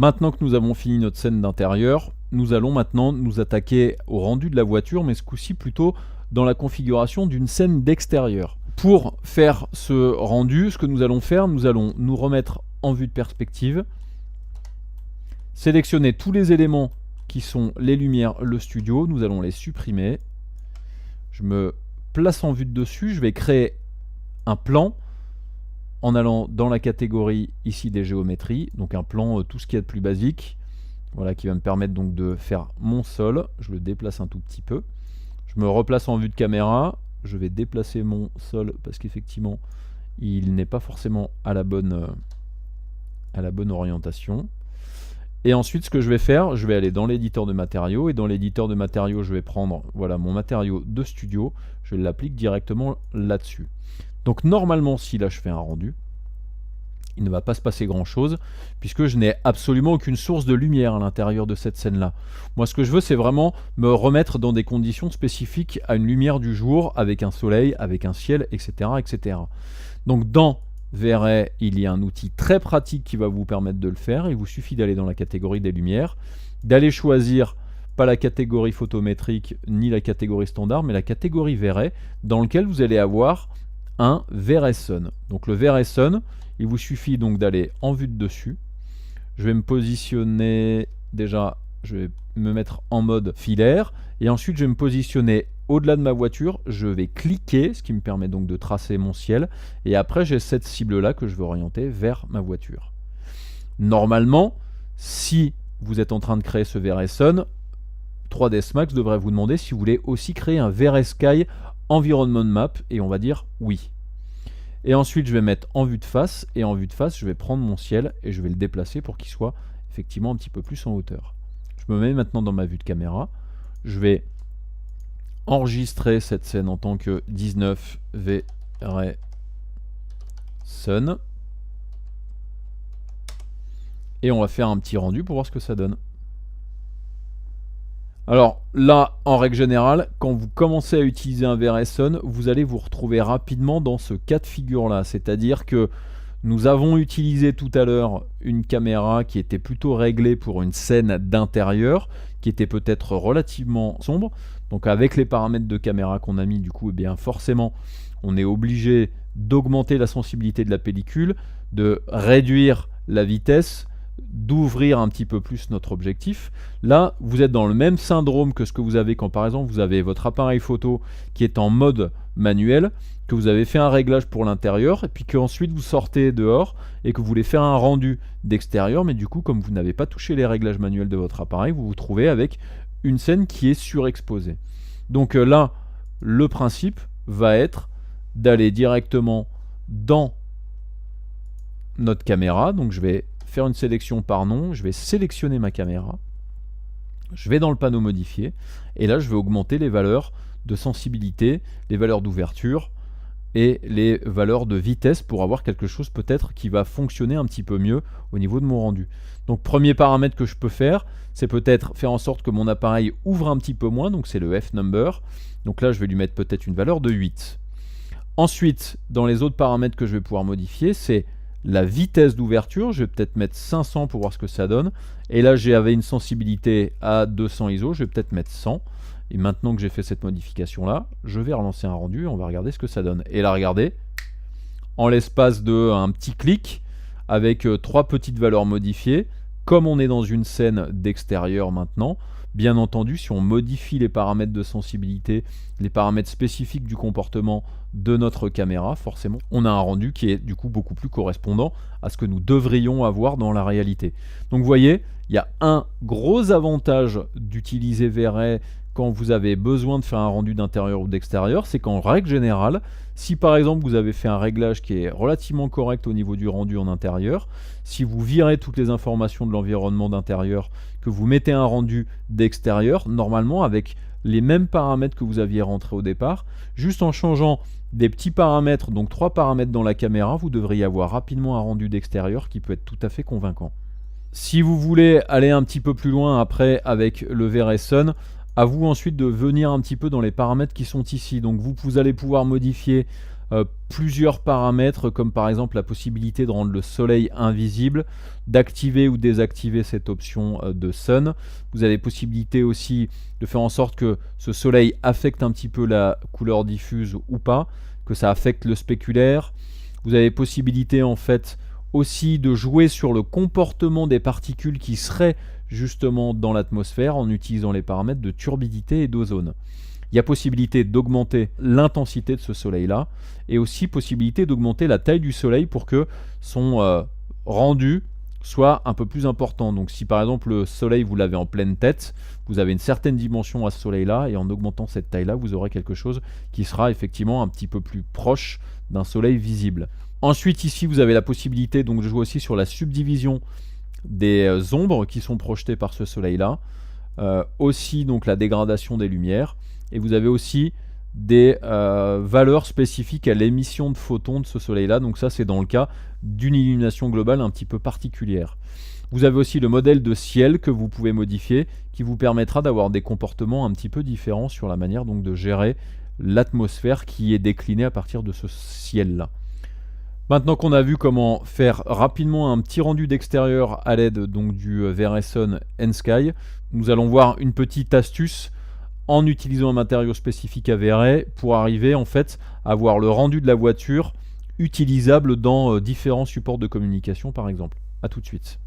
Maintenant que nous avons fini notre scène d'intérieur, nous allons maintenant nous attaquer au rendu de la voiture, mais ce coup-ci plutôt dans la configuration d'une scène d'extérieur. Pour faire ce rendu, ce que nous allons faire, nous allons nous remettre en vue de perspective, sélectionner tous les éléments qui sont les lumières, le studio, nous allons les supprimer. Je me place en vue de dessus, je vais créer un plan en allant dans la catégorie ici des géométries, donc un plan tout ce qu'il y a de plus basique, voilà, qui va me permettre donc de faire mon sol. Je le déplace un tout petit peu, je me replace en vue de caméra, je vais déplacer mon sol parce qu'effectivement il n'est pas forcément à la bonne orientation. Et ensuite ce que je vais faire, je vais aller dans l'éditeur de matériaux, et dans l'éditeur de matériaux je vais prendre voilà, mon matériau de studio, je l'applique directement là-dessus. Donc normalement, si là je fais un rendu, il ne va pas se passer grand chose, puisque je n'ai absolument aucune source de lumière à l'intérieur de cette scène-là. Moi ce que je veux, c'est vraiment me remettre dans des conditions spécifiques à une lumière du jour, avec un soleil, avec un ciel, etc. etc. Donc dans V-Ray, il y a un outil très pratique qui va vous permettre de le faire. Il vous suffit d'aller dans la catégorie des lumières, d'aller choisir pas la catégorie photométrique ni la catégorie standard, mais la catégorie V-Ray, dans lequel vous allez avoir un V-Ray Sun. Donc le V-Ray Sun, il vous suffit donc d'aller en vue de dessus. Je vais me positionner, déjà je vais me mettre en mode filaire, et ensuite je vais me positionner au-delà de ma voiture, je vais cliquer, ce qui me permet donc de tracer mon ciel, et après j'ai cette cible là que je veux orienter vers ma voiture. Normalement, si vous êtes en train de créer ce V-Ray Sun, 3ds Max devrait vous demander si vous voulez aussi créer un V-Ray Sky Environment Map, et on va dire oui. Et ensuite je vais mettre en vue de face, et en vue de face je vais prendre mon ciel et je vais le déplacer pour qu'il soit effectivement un petit peu plus en hauteur. Je me mets maintenant dans ma vue de caméra, je vais enregistrer cette scène en tant que 19 V-Ray Sun, et on va faire un petit rendu pour voir ce que ça donne. Alors là, en règle générale, quand vous commencez à utiliser un V-Ray Sun, vous allez vous retrouver rapidement dans ce cas de figure là, c'est-à-dire que nous avons utilisé tout à l'heure une caméra qui était plutôt réglée pour une scène d'intérieur, qui était peut-être relativement sombre. Donc avec les paramètres de caméra qu'on a mis, du coup, eh bien forcément, on est obligé d'augmenter la sensibilité de la pellicule, de réduire la vitesse, d'ouvrir un petit peu plus notre objectif. Là, vous êtes dans le même syndrome que ce que vous avez quand par exemple vous avez votre appareil photo qui est en mode manuel, que vous avez fait un réglage pour l'intérieur, et puis qu'ensuite vous sortez dehors et que vous voulez faire un rendu d'extérieur, mais du coup comme vous n'avez pas touché les réglages manuels de votre appareil, vous vous trouvez avec une scène qui est surexposée. Donc là, le principe va être d'aller directement dans notre caméra. Donc je vais faire une sélection par nom, je vais sélectionner ma caméra, je vais dans le panneau modifier, et là je vais augmenter les valeurs de sensibilité, les valeurs d'ouverture et les valeurs de vitesse pour avoir quelque chose peut-être qui va fonctionner un petit peu mieux au niveau de mon rendu. Donc premier paramètre que je peux faire, c'est peut-être faire en sorte que mon appareil ouvre un petit peu moins, donc c'est le F-number. Donc là je vais lui mettre peut-être une valeur de 8. Ensuite, dans les autres paramètres que je vais pouvoir modifier, c'est la vitesse d'ouverture, je vais peut-être mettre 500 pour voir ce que ça donne. Et là j'avais une sensibilité à 200 ISO, je vais peut-être mettre 100. Et maintenant que j'ai fait cette modification là, je vais relancer un rendu et on va regarder ce que ça donne. Et là regardez, en l'espace de un petit clic, avec 3 petites valeurs modifiées, comme on est dans une scène d'extérieur maintenant, bien entendu si on modifie les paramètres de sensibilité, les paramètres spécifiques du comportement de notre caméra, forcément on a un rendu qui est du coup beaucoup plus correspondant à ce que nous devrions avoir dans la réalité. Donc vous voyez, il y a un gros avantage d'utiliser V-Ray quand vous avez besoin de faire un rendu d'intérieur ou d'extérieur, c'est qu'en règle générale, si par exemple vous avez fait un réglage qui est relativement correct au niveau du rendu en intérieur, si vous virez toutes les informations de l'environnement d'intérieur, que vous mettez un rendu d'extérieur, normalement avec les mêmes paramètres que vous aviez rentrés au départ, juste en changeant des petits paramètres, donc 3 paramètres dans la caméra, vous devriez avoir rapidement un rendu d'extérieur qui peut être tout à fait convaincant. Si vous voulez aller un petit peu plus loin après avec le V-Ray Sun, à vous ensuite de venir un petit peu dans les paramètres qui sont ici. Donc vous allez pouvoir modifier plusieurs paramètres comme par exemple la possibilité de rendre le soleil invisible, d'activer ou désactiver cette option de sun. Vous avez possibilité aussi de faire en sorte que ce soleil affecte un petit peu la couleur diffuse ou pas, que ça affecte le spéculaire. Vous avez possibilité en fait aussi de jouer sur le comportement des particules qui seraient justement dans l'atmosphère en utilisant les paramètres de turbidité et d'ozone. Il y a possibilité d'augmenter l'intensité de ce soleil-là et aussi possibilité d'augmenter la taille du soleil pour que son rendu soit un peu plus important. Donc si par exemple le soleil vous l'avez en pleine tête, vous avez une certaine dimension à ce soleil-là et en augmentant cette taille-là, vous aurez quelque chose qui sera effectivement un petit peu plus proche d'un soleil visible. Ensuite ici vous avez la possibilité donc de jouer aussi sur la subdivision des ombres qui sont projetées par ce soleil-là, aussi donc la dégradation des lumières, et vous avez aussi des valeurs spécifiques à l'émission de photons de ce soleil-là, donc ça c'est dans le cas d'une illumination globale un petit peu particulière. Vous avez aussi le modèle de ciel que vous pouvez modifier, qui vous permettra d'avoir des comportements un petit peu différents sur la manière donc de gérer l'atmosphère qui est déclinée à partir de ce ciel-là. Maintenant qu'on a vu comment faire rapidement un petit rendu d'extérieur à l'aide donc du VRSON N-Sky, nous allons voir une petite astuce en utilisant un matériau spécifique à V-Ray pour arriver en fait à avoir le rendu de la voiture utilisable dans différents supports de communication par exemple. A tout de suite.